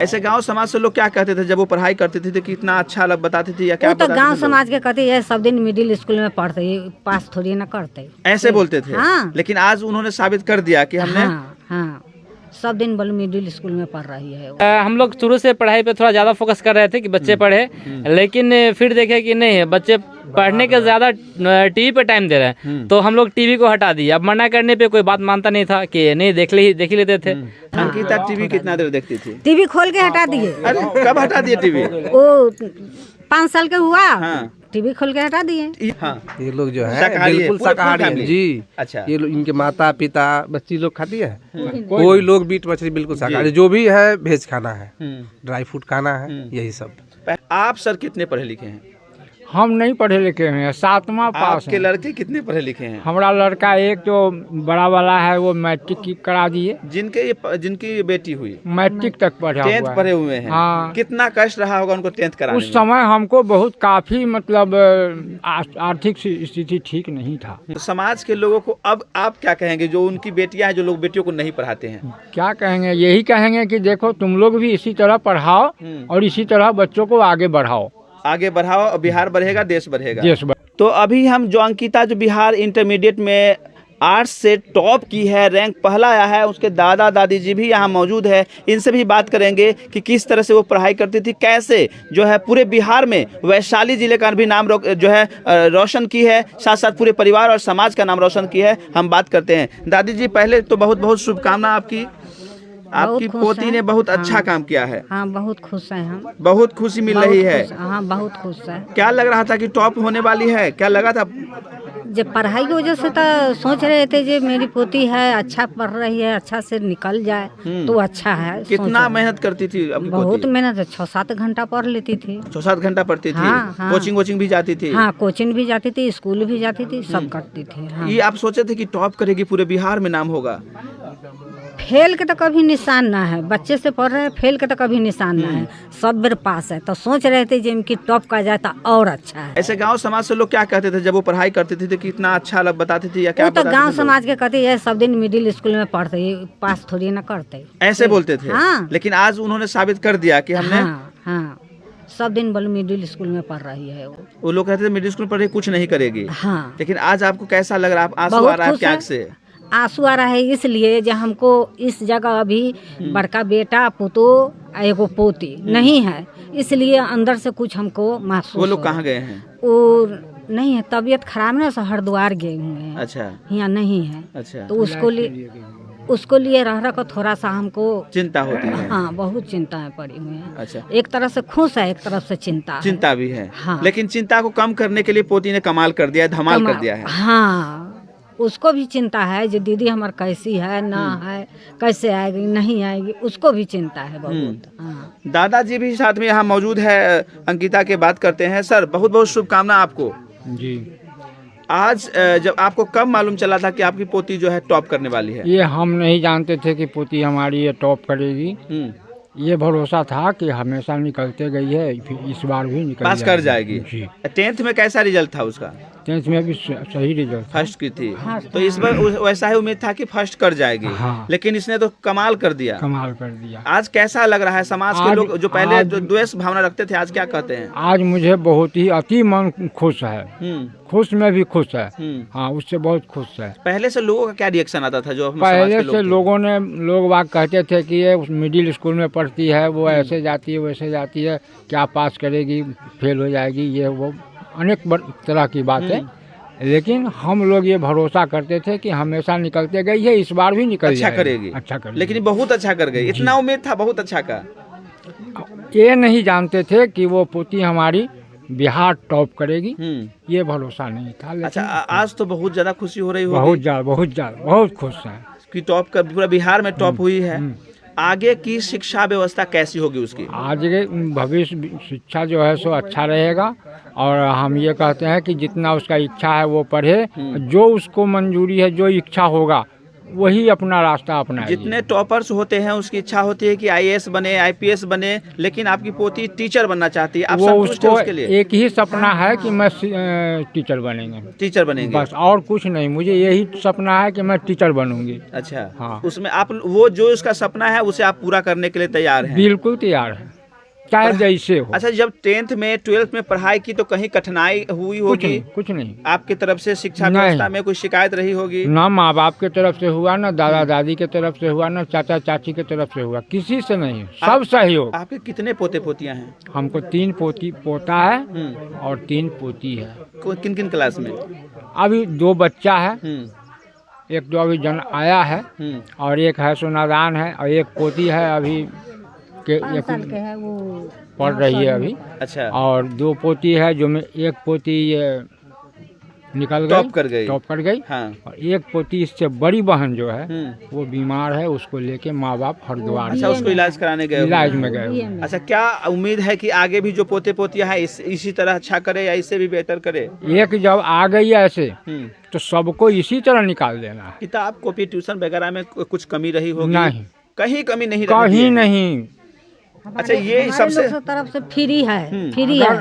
ऐसे गांव समाज से लोग क्या कहते थे जब वो पढ़ाई करते थे तो कितना अच्छा अलग बताते थे या क्या? वो तो गांव समाज के कहते हैं सब दिन मिडिल स्कूल में पढ़ते, पास थोड़ी ना करते, ऐसे बोलते थे। हाँ। लेकिन आज उन्होंने साबित कर दिया कि हमने हाँ, सब दिन बोलो मिडिल स्कूल में पढ़ रही है। हम लोग शुरू से पढ़ाई पे थोड़ा ज़्यादा फोकस कर रहे थे कि बच्चे पढ़े, लेकिन फिर देखे कि नहीं, बच्चे पढ़ने के ज़्यादा टीवी पे टाइम दे रहे हैं, तो हम लोग टीवी को हटा दिए। अब मना करने पे कोई बात मानता नहीं था कि नहीं देख ही लेते थे। अंकिता टीवी कितना देर देखती थी? टीवी खोल के हटा दिए। अरे कब हटा दिए टीवी? वो 5 साल का हुआ। हाँ। टीवी खोल के हटा दिए। हाँ। ये लोग जो है बिल्कुल शाकाहारी है जी। अच्छा। ये इनके माता पिता बच्ची लोग खाती है, कोई लोग मीट मछली बिल्कुल शाकाहारी, जो भी है वेज खाना है, ड्राई फ्रूट खाना है, यही सब। आप सर कितने पढ़े लिखे हैं? हम नहीं पढ़े लिखे हैं, 7वां पास आपके लड़के कितने पढ़े लिखे हैं? हमारा लड़का एक जो बड़ा वाला है वो मैट्रिक की करा दिए। जिनकी बेटी हुई मैट्रिक तक पढ़ा हुआ 10th पढ़े हुए हैं। हाँ। कितना कष्ट रहा होगा उनको 10th कराने उस समय हमको बहुत काफी मतलब आर्थिक स्थिति ठीक नहीं था। में। समाज के लोगों को अब आप क्या कहेंगे जो उनकी बेटियां हैं, जो लोग बेटियों को नहीं पढ़ाते हैं? क्या कहेंगे, यही कहेंगे कि देखो तुम लोग भी इसी तरह पढ़ाओ और इसी तरह बच्चों को आगे बढ़ाओ। आगे बढ़ाओ, बिहार बढ़ेगा, देश बढ़ेगा। देश तो अभी हम जो अंकिता जो बिहार इंटरमीडिएट में आर्ट्स से टॉप की है, रैंक पहला आया है, उसके दादा दादी जी भी यहाँ मौजूद है। इनसे भी बात करेंगे कि किस तरह से वो पढ़ाई करती थी, कैसे जो है पूरे बिहार में वैशाली जिले का भी नाम जो है रोशन की है, साथ साथ पूरे परिवार और समाज का नाम रोशन की है। हम बात करते हैं। दादी जी पहले तो बहुत बहुत शुभकामना आपकी पोती ने बहुत अच्छा काम किया है। हाँ, बहुत खुश हैं हम। बहुत खुशी मिल रही है। हाँ, बहुत खुश है। क्या लग रहा था कि टॉप होने वाली है? क्या लगा था? जब पढ़ाई की वजह से तो सोच रहे थे जो मेरी पोती है अच्छा पढ़ रही है, अच्छा से निकल जाए तो अच्छा है। कितना मेहनत करती थी आपकी पोती? बहुत मेहनत, 6-7 घंटा पढ़ लेती थी। 6-7 घंटा पढ़ती थी। हाँ। कोचिंग भी जाती थी? हाँ, कोचिंग भी जाती थी, स्कूल भी जाती थी, सब करती थी। हाँ। ये आप सोचे थे कि टॉप करेगी, पूरे बिहार में नाम होगा? फेल के तो कभी निशान ना है, बच्चे से पढ़ रहे हैं, फेल के तो कभी निशान ना है, सब मेरे पास है। तो सोच रहे थे जो इनकी टॉप का जाए तो और अच्छा है। ऐसे गांव समाज से लोग क्या कहते थे जब वो पढ़ाई करते थे तो कितना अच्छा अलग बताते थे या क्या? वो तो गांव समाज के कहते हैं सब दिन मिडिल स्कूल में पढ़ते, पास थोड़ी ना करते, ऐसे बोलते थे। हाँ। लेकिन आज उन्होंने साबित कर दिया कि हमने हाँ, सब दिन बोलो मिडिल स्कूल में पढ़ रही है। वो लोग कहते थे मिडिल स्कूल पढ़ रही कुछ नहीं करेगी। हाँ। लेकिन आज आपको कैसा लग रहा है? आंसू आ रहा है आपकी आंख से? आंसू आ रहा है इसलिए जो हमको इस जगह अभी बड़का बेटा पुतो एगो पोती नहीं है, इसलिए अंदर से कुछ हमको महसूस। वो लोग कहाँ गए हैं? वो नहीं है, तबीयत खराब ना, से हरिद्वार गए हुए हैं। अच्छा। यहाँ नहीं है। अच्छा। तो उसको लिए रह कर थोड़ा सा हमको चिंता होती है। हाँ, बहुत चिंताएं पड़ी हुई हैं। अच्छा। एक तरफ से खुश है, एक तरफ से चिंता भी है। हाँ। लेकिन चिंता को कम करने के लिए पोती ने कमाल कर दिया है, धमाल कर दिया है। हाँ, उसको भी चिंता है जो दीदी हमार कैसी है ना है, कैसे आएगी नहीं आएगी, उसको भी चिंता है बहुत। हाँ। दादाजी भी साथ में यहाँ मौजूद है, अंकिता के बात करते हैं। सर बहुत बहुत शुभकामना आपको जी। आज जब आपको कब मालूम चला था कि आपकी पोती जो है टॉप करने वाली है? ये हम नहीं जानते थे कि पोती हमारी ये टॉप करेगी। ये भरोसा था कि हमेशा निकलते गई है, फिर इस बार भी निकल पास कर जाएगी। 10th में कैसा रिजल्ट था उसका? 10th में भी सही रिजल्ट, फर्स्ट की थी। तो इस बार वैसा ही उम्मीद था कि फर्स्ट कर जाएगी। हाँ। लेकिन इसने तो कमाल कर दिया। आज कैसा लग रहा है? समाज के लोग जो पहले जो द्वेष भावना रखते थे आज क्या कहते हैं? आज मुझे बहुत ही अति मन खुश है, खुश में भी खुश है। हाँ, उससे बहुत खुश है। पहले से लोगों का क्या रिएक्शन आता था? जो पहले से लोग बात कहते थे कि ये मिडिल स्कूल में पढ़ती है, वो ऐसे जाती है वैसे जाती है, क्या पास करेगी, फेल हो जाएगी, ये वो अनेक तरह की बातें। लेकिन हम लोग ये भरोसा करते थे कि हमेशा निकलते गई है, इस बार भी निकल अच्छा करेगी। अच्छा करेगी। लेकिन बहुत अच्छा कर गई, इतना उम्मीद था बहुत अच्छा का। ये नहीं जानते थे कि वो पोती हमारी बिहार टॉप करेगी, ये भरोसा नहीं था। अच्छा, आज तो बहुत ज्यादा खुशी हो रही होगी? बहुत खुश है कि टॉप का पूरा बिहार में टॉप हुई है। आगे की शिक्षा व्यवस्था कैसी होगी उसकी? आगे भविष्य शिक्षा जो है सो अच्छा रहेगा, और हम ये कहते हैं कि जितना उसका इच्छा है वो पढ़े, जो उसको मंजूरी है, जो इच्छा होगा वही अपना रास्ता अपनाएगी। जितने टॉपर्स होते हैं उसकी इच्छा होती है कि आईएएस बने, आईपीएस बने, लेकिन आपकी पोती टीचर बनना चाहती है। आप वो संतुष्ट हैं उसको उसके लिए? एक ही सपना है कि मैं टीचर बनेंगे, टीचर बनेंगे बस, और कुछ नहीं। मुझे यही सपना है कि मैं टीचर बनूंगी। अच्छा, हाँ। उसमें आप वो जो उसका सपना है उसे आप पूरा करने के लिए तैयार हैं? बिल्कुल तैयार है, चाहे जैसे हो। अच्छा, जब 10th में 12th में पढ़ाई की तो कहीं कठिनाई हुई होगी? कुछ नहीं। आपकी तरफ से शिक्षा नहीं। व्यवस्था में कोई शिकायत रही होगी? ना माँ बाप के तरफ से हुआ, ना दादा दादी के तरफ से हुआ, ना चाचा चाची के तरफ से हुआ, किसी से नहीं, सब सहयोग। आपके कितने पोते पोतियां हैं? हमको 3 पोता है और 3 पोती है। किन किन क्लास में? अभी 2 बच्चा है, हम्म, एक जो अभी जन्म आया है और एक है सोनादान है, और एक पोती है अभी के 5 साल के है वो, पढ़ रही है अभी। अच्छा, और 2 पोती है, जो में एक पोती ये निकल गई, टॉप कर गई। हाँ। और एक पोती इससे बड़ी बहन जो है हम्म। वो बीमार है, उसको लेके माँ बाप हरिद्वार अच्छा, उसको इलाज कराने गए इलाज हुए में गए हुए। हैं। अच्छा, क्या उम्मीद है कि आगे भी जो पोते पोतियां हैं इसी तरह अच्छा करे या इससे भी बेहतर करे? एक जब आ गई है ऐसे हम्म। तो सबको इसी तरह निकाल देना है। किताब कॉपी ट्यूशन वगैरह में कुछ कमी रही होगी? नहीं, कहीं कमी नहीं रही कहीं है? नहीं। अच्छा, ये हमारे सबसे लोग की तरफ से फ्री है, फ्री है।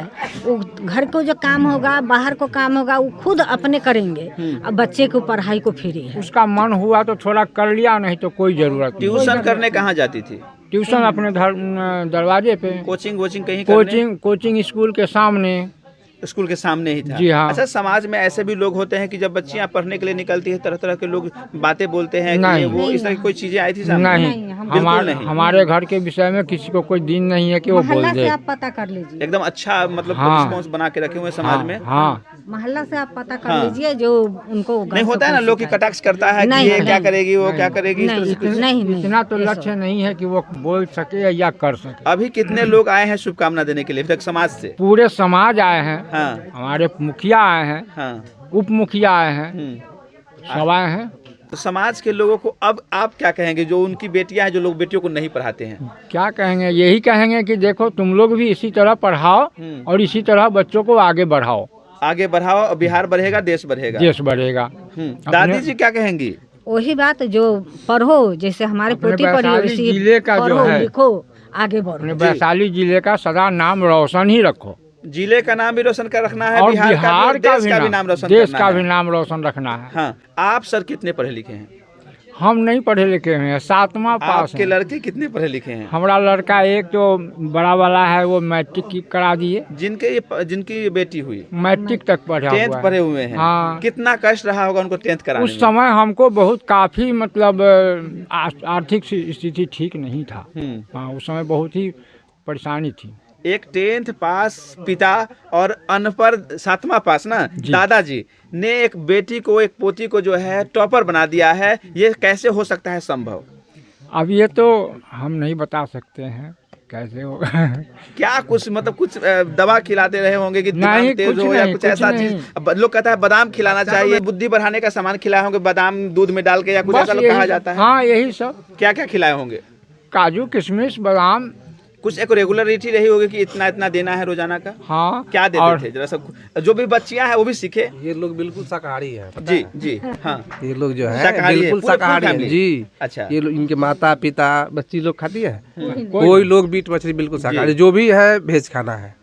वो घर को जो काम होगा, बाहर को काम होगा, वो खुद अपने करेंगे। अब बच्चे को पढ़ाई को फ्री है। उसका मन हुआ तो थोड़ा कर लिया, नहीं तो कोई जरूरत नहीं। ट्यूशन करने कहाँ जाती थी? ट्यूशन अपने दरवाजे पे, कोचिंग कहीं करने? कोचिंग स्कूल के सामने, स्कूल के सामने ही था? जी हाँ। अच्छा, समाज में ऐसे भी लोग होते हैं कि जब बच्चियां पढ़ने के लिए निकलती है तरह तरह के लोग बातें बोलते हैं कि नहीं। ये वो, इस तरह की कोई चीजें आई थी सामने? नहीं। बिल्कुल नहीं। हमारे घर के विषय में किसी को कोई दिन नहीं है कि वो बोल मोहल्ला दे। से आप पता कर लीजिए, एकदम अच्छा, मतलब हाँ। रिस्पॉन्स बना के रखे हुए समाज में। हाँ, मोहल्ला से आप पता कर हाँ। लीजिए, जो उनको घर नहीं से होता है ना, कोई लोग की शिकायत- कटाक्ष करता है कि नहीं, ये क्या नहीं। करेगी, वो क्या करेगी, इस तरह से कुछ? नहीं, इतना तो ये सब। लक्ष्य नहीं है कि वो बोल सके या कर सके। अभी कितने लोग आए हैं शुभकामना देने के लिए अभी तक समाज से? पूरे समाज आए हैं, हाँ हमारे मुखिया आए हैं, हाँ। उप मुखिया आए हैं, हम्म। सब आए हैं। तो समाज के लोगों को अब आप क्या कहेंगे, जो उनकी बेटियां हैं, जो लोग बेटियों को नहीं पढ़ाते हैं? क्या कहेंगे, यही कहेंगे कि देखो तुम लोग भी इसी तरह पढ़ाओ और इसी तरह बच्चों को आगे बढ़ाओ। आगे बढ़ाओ, बिहार बढ़ेगा, देश बढ़ेगा। देश बढ़ेगा। दादी जी क्या कहेंगी? वही बात, जो पढ़ो, जैसे हमारे अपने पोती पढ़ी वैशाली वैसी जिले का जो पढ़ो, है, लिखो, आगे अपने बढ़ो। वैशाली जिले का सदा नाम रोशन ही रखो, जिले का नाम भी रोशन कर रखना है, और बिहार का भी, देश का भी नाम रोशन देश करना का है। भी नाम रोशन रखना है। हाँ, आप सर कितने पढ़े लिखे हैं? हम नहीं पढ़े लिखे हैं, 7वां पास आपके है। लड़के कितने पढ़े लिखे हैं? हमारा लड़का एक जो बड़ा वाला है वो मैट्रिक की करा दिए, जिनकी बेटी हुई मैट्रिक तक पढ़ा 10th हुआ है। पढ़े हुए हैं। हाँ। कितना कष्ट रहा होगा उनको 10th कराने उस में? समय हमको बहुत काफी मतलब आर्थिक स्थिति ठीक नहीं था। हाँ, उस समय बहुत ही परेशानी थी। एक 10th पास पिता और अनपढ़ 7वां पास ना दादाजी ने एक बेटी को, एक पोती को जो है टॉपर बना दिया है, ये कैसे हो सकता है संभव? अब ये तो हम नहीं बता सकते हैं कैसे होगा। क्या कुछ मतलब कुछ दवा खिलाते रहे होंगे कि दिमाग नहीं, तेज कुछ हो या नहीं, कुछ कुछ ऐसा नहीं। चीज? अब लोग कहता है बादाम खिलाना चाहिए, बुद्धि बढ़ाने का सामान खिलाए होंगे, बादाम दूध में डाल के या कुछ बस ऐसा लोग यही- कहा जाता है। हाँ, यही सब, क्या क्या खिलाए होंगे? काजू किशमिश बादाम। कुछ एक रेगुलरिटी रही होगी कि इतना इतना देना है रोजाना का? हाँ, क्या और देते थे जरा सब, जो भी बच्चियां हैं वो भी सीखे? ये लोग बिल्कुल शाकाहारी है, पता जी है? जी हाँ। ये लोग जो है शाकाहारी है, बिल्कुल पूरे full शाकाहारी है family? जी। अच्छा। ये लोग, इनके माता पिता बच्ची लोग खाती है, कोई लोग मीट मछली बिल्कुल शाकाहारी, जो भी है वेज खाना है,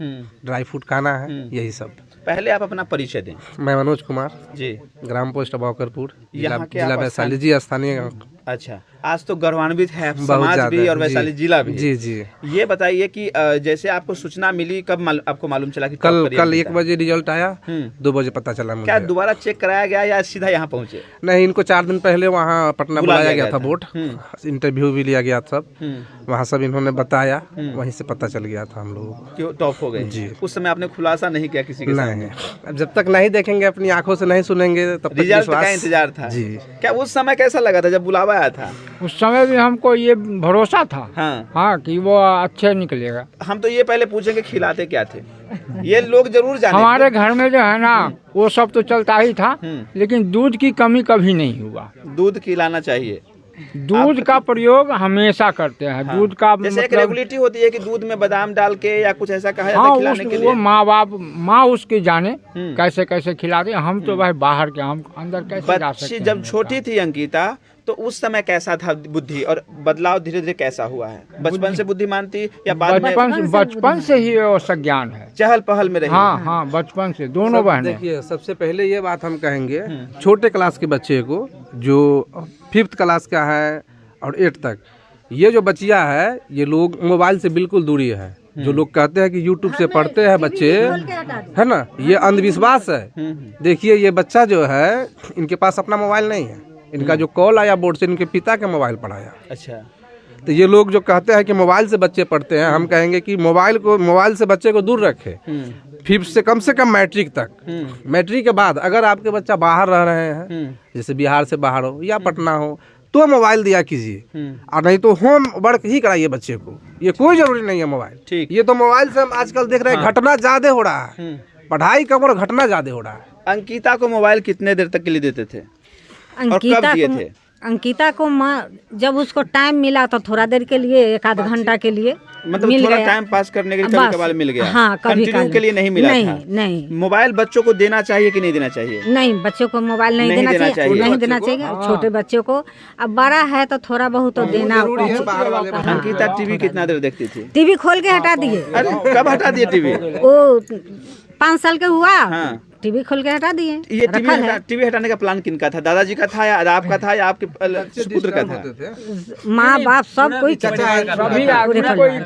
ड्राई फ्रूट खाना है, यही सब। पहले आप अपना परिचय दें। मैं मनोज कुमार, जी। ग्राम पोस्ट बौकरपुर, यहाँ के जिला आप वैशाली जी, स्थानीय। अच्छा, आज तो गौरवान्वित है बहुत समाज ज्यादा, भी और जी। वैशाली जिला भी। जी जी। ये बताइए कि जैसे आपको सूचना मिली, कब आपको मालूम चला कि कल कब 1 बजे रिजल्ट आया, 2 बजे पता चला क्या मुझे। दोबारा चेक कराया गया या सीधा यहाँ पहुँचे? नहीं, इनको 4 दिन पहले वहाँ पटना बुला बुलाया लिया गया था, था। बोर्ड इंटरव्यू भी लिया गया, सब वहाँ सब इन्होंने बताया, हम्म। वहीं से पता चल गया था हम लोगों को। क्यों टॉप हो गए? जी। उस समय आपने खुलासा नहीं किया किसी के सामने? नहीं, अब जब तक नहीं देखेंगे, अपनी आंखों से नहीं सुनेंगे, तब तक रिजल्ट विश्वास। का इंतजार था जी। क्या उस समय कैसा लगा था जब बुलावा आया था? उस समय भी हमको ये भरोसा था, हाँ। हाँ, कि वो अच्छे निकलेगा। हम तो ये पहले पूछेंगे खिलाते क्या थे, ये लोग जरूर जाने। हमारे घर में जो है ना वो सब तो चलता ही था, लेकिन दूध की कमी कभी नहीं हुआ। दूध खिलाना चाहिए। दूध का प्रयोग हमेशा करते हैं। हाँ। दूध का जैसे एक मतलब रेगुलेटी होती है कि दूध में बादाम डाल के या कुछ ऐसा कहा जाता हाँ, है खिलाने के लिए। वो माँ उसकी जाने कैसे कैसे खिला दे। हम तो भाई बाहर के, हम अंदर कैसे जा सकते बच्ची हैं? जब छोटी थी अंकिता तो उस समय कैसा था बुद्धि और बदलाव धीरे धीरे कैसा हुआ है? बचपन से बुद्धिमान थी या बाद में? बचपन से ही वो संज्ञान है। चहल पहल में रही? हाँ हाँ, बचपन से दोनों बहनें। देखिए, सबसे पहले ये बात हम कहेंगे, छोटे क्लास के बच्चे को जो 5th क्लास का है और 8 तक, ये जो बच्चियां है ये लोग मोबाइल से बिल्कुल दूरी है। जो लोग कहते हैं कि यूट्यूब से पढ़ते हैं बच्चे, है ना, ये अंधविश्वास है। देखिए, ये बच्चा जो है इनके पास अपना मोबाइल नहीं है, इनका जो कॉल आया बोर्ड से इनके पिता का मोबाइल पढ़ाया। अच्छा, तो ये लोग जो कहते हैं कि मोबाइल से बच्चे पढ़ते हैं, हम कहेंगे कि मोबाइल से बच्चे को दूर रखे। 5th से कम मैट्रिक तक। मैट्रिक के बाद अगर आपके बच्चा बाहर रह रहे हैं, जैसे बिहार से बाहर हो या पटना हो, तो मोबाइल दिया कीजिए, और नहीं तो होम वर्क ही कराइए बच्चे को। ये कोई जरूरी नहीं है मोबाइल। ठीक। ये तो मोबाइल से हम आजकल देख रहे हैं घटना ज्यादा हो रहा है, पढ़ाई कम और घटना ज्यादा हो रहा है। अंकिता को मोबाइल कितने देर तक के लिए देते थे और कब दिए थे? अंकिता को जब उसको टाइम मिला तो थोड़ा देर के लिए, 1 आध घंटा के लिए मतलब मिल थोड़ा गया। टाइम पास करने के लिए बस, कभी कभार मिल गया? हाँ, कभी कंटिन्यू के लिए नहीं मिला नहीं, था? नहीं। मोबाइल बच्चों को देना चाहिए कि नहीं देना चाहिए? नहीं, बच्चों को मोबाइल नहीं देना चाहिए, नहीं देना चाहिए छोटे बच्चों को। अब बड़ा है तो थोड़ा बहुत तो देना। अंकिता टीवी कितना देर देखती थी? टीवी खोल के हटा दिए। अरे कब हटा दिए टीवी? वो 5 साल का हुआ, हाँ। टीवी खोल के हटा दिए। ये टीवी हटाने का प्लान किनका था? दादाजी का था या आपका था या आपके पुत्र का था? माँ बाप सब कोई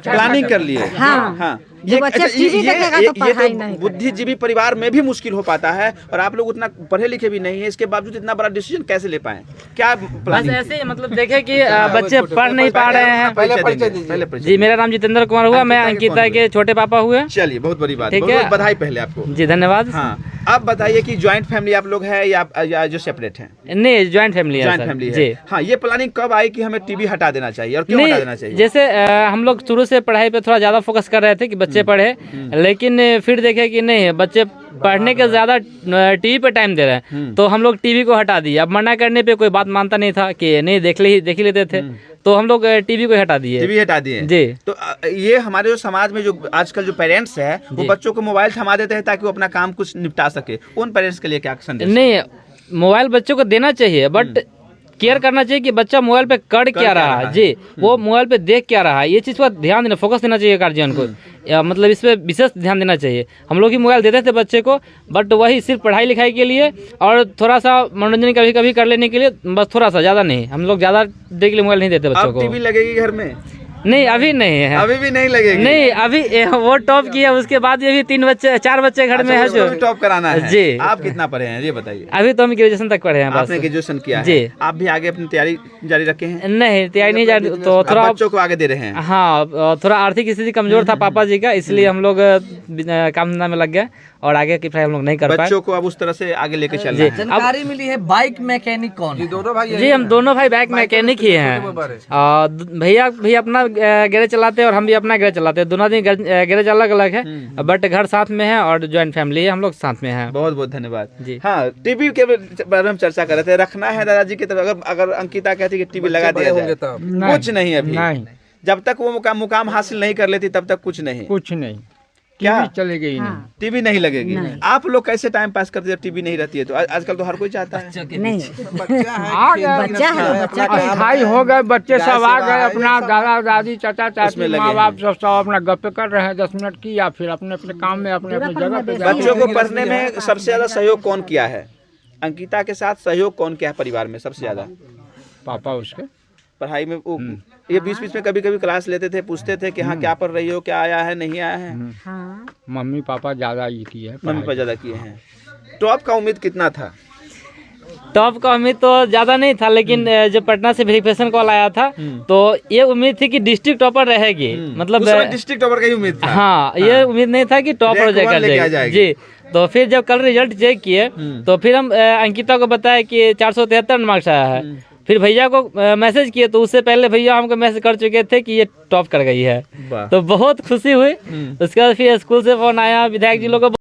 प्लानिंग कर लिए? हाँ, हाँ। जो बच्चा टीवी देखेगा तो पढ़ाई नहीं। बुद्धिजीवी परिवार में भी मुश्किल हो पाता है, और आप लोग उतना पढ़े लिखे भी नहीं है, इसके बावजूद इतना बड़ा डिसीजन कैसे ले पाए? क्या बस प्लानिंग? ऐसे ही मतलब देखे कि बच्चे पढ़ नहीं पा रहे हैं। पहले जी, मेरा नाम जितेंद्र कुमार हुआ, मैं अंकिता के छोटे पापा हुए। चलिए, बहुत बड़ी बात, ठीक बहुत है। बहुत बधाई पहले आपको। जी, धन्यवाद। हाँ, अब बताइए कि ज्वाइंट फैमिली आप लोग है या जो सेपरेट है? नहीं, ज्वाइंट फैमिली है ज्वाइंट सर। फैमिली जी। है। हाँ, ये प्लानिंग कब आई कि हमें टीवी हटा देना चाहिए और क्यों हटा देना चाहिए? जैसे हम लोग शुरू से पढ़ाई पे थोड़ा ज्यादा फोकस कर रहे थे कि बच्चे पढ़े, लेकिन फिर देखे कि नहीं, बच्चे पढ़ने के ज्यादा टीवी पे टाइम दे रहे हैं, तो हम लोग टीवी को हटा दिए। अब मना करने पे कोई बात मानता नहीं था कि नहीं, देख ही लेते थे, तो हम लोग टीवी को हटा दिए। टीवी हटा दिए जी। तो ये हमारे जो समाज में जो आजकल जो पेरेंट्स है वो बच्चों को मोबाइल थमा देते हैं ताकि वो अपना काम कुछ निपटा सके। उन पेरेंट्स के लिए क्या संदेश? नहीं, मोबाइल बच्चों को देना चाहिए, बट केयर करना चाहिए कि बच्चा मोबाइल पे कर क्या रहा है। जी, वो मोबाइल पे देख क्या रहा है, ये चीज़ पर ध्यान देना, फोकस देना चाहिए गार्जियन को। मतलब इस पे विशेष ध्यान देना चाहिए। हम लोग ही मोबाइल देते थे बच्चे को, बट वही सिर्फ पढ़ाई लिखाई के लिए और थोड़ा सा मनोरंजन कभी कभी कर लेने के लिए, बस थोड़ा सा, ज़्यादा नहीं। हम लोग ज़्यादा देर के लिए मोबाइल नहीं देते बच्चों अब को। टीवी लगेगी घर में? नहीं, अभी नहीं है। अभी भी नहीं लगेगी? नहीं, अभी वो टॉप किया, उसके बाद ये भी 4 बच्चे घर में है जो टॉप कराना है। जी। आप कितना पढ़े हैं ये बताइए? अभी तो हम ग्रेजुएशन तक पढ़े हैं बस। आपने ग्रेजुएशन किया है? जी। आप भी आगे अपनी तैयारी जारी रखे हैं? नहीं, तैयारी नहीं जारी, तो अब थोड़ा बच्चों को आगे दे रहे हैं? हाँ, थोड़ा आर्थिक स्थिति कमजोर था पापा जी का, इसलिए हम लोग काम धंधा में लग गए और आगे की पढ़ाई हम लोग नहीं कर पाए। बच्चों को अब उस तरह से आगे लेके चलना है। जानकारी मिली है बाइक मैकेनिक कौन है? दोनों भाई जी, हम दोनों भाई बाइक मैकेनिक ही हैं। और भैया भी अपना गैरेज चलाते हैं और हम भी अपना गैरेज चलाते हैं। दोनों दिन गैरेज अलग अलग है, बट घर साथ में है और ज्वाइंट फैमिली है, हम लोग साथ में हैं। बहुत बहुत धन्यवाद जी। हाँ, टीवी के बारे में हम चर्चा कर रहे थे, रखना है दादाजी की तरफ। अगर अंकिता कहती कि टीवी लगा दिया जाए, कुछ नहीं अभी, नहीं, जब तक वो मुकाम हासिल नहीं कर लेती तब तक कुछ नहीं। कुछ नहीं, क्या टीवी चलेगी ही नहीं। टीवी नहीं लगेगी? आप लोग कैसे टाइम पास करते जब टीवी नहीं रहती है? तो आजकल तो हर कोई चाहता है। नहीं, आ गए, बच्चा है, बच्चा के अस्थाई हो गए, बच्चे सब आ गए, अपना दादा दादी चाचा उसमें चाची लगे माँ बाप हैं। सब अपना गप्पे कर रहे हैं 10 मिनट की, या फिर अपने अपने काम में अपने अपने जगह पे जा बच्चों को पढ़ने में सबसे ज्यादा सहयोग कौन किया है? अंकिता के साथ सहयोग कौन किया है परिवार में सबसे ज्यादा? पापा उसके पढ़ाई में वो ये बीच बीच में कभी कभी क्लास लेते थे, पूछते थे कि हाँ क्या पढ़ रही हो, क्या आया है नहीं आया है? हाँ, मम्मी पापा ज्यादा ये की है मम्मी पापा ज्यादा किए हैं। टॉप का उम्मीद कितना था? टॉप का उम्मीद तो ज्यादा नहीं था, लेकिन जब पटना से वेरिफिकेशन कॉल आया था तो ये उम्मीद थी कि डिस्ट्रिक्ट टॉपर रहेगी। मतलब डिस्ट्रिक्ट टॉपर का ही उम्मीद था। हाँ, ये उम्मीद नहीं था कि टॉप रैंक वन लेके आ कर जाएगी। जी। तो फिर जब कल रिजल्ट चेक किए तो फिर हम अंकिता को बताया कि 473 मार्क्स आया है। फिर भैया को मैसेज किए तो उससे पहले भैया हमको मैसेज कर चुके थे कि ये टॉप कर गई है। वाह। तो बहुत खुशी हुई। उसके बाद फिर स्कूल से फोन आया, विधायक जी लोग को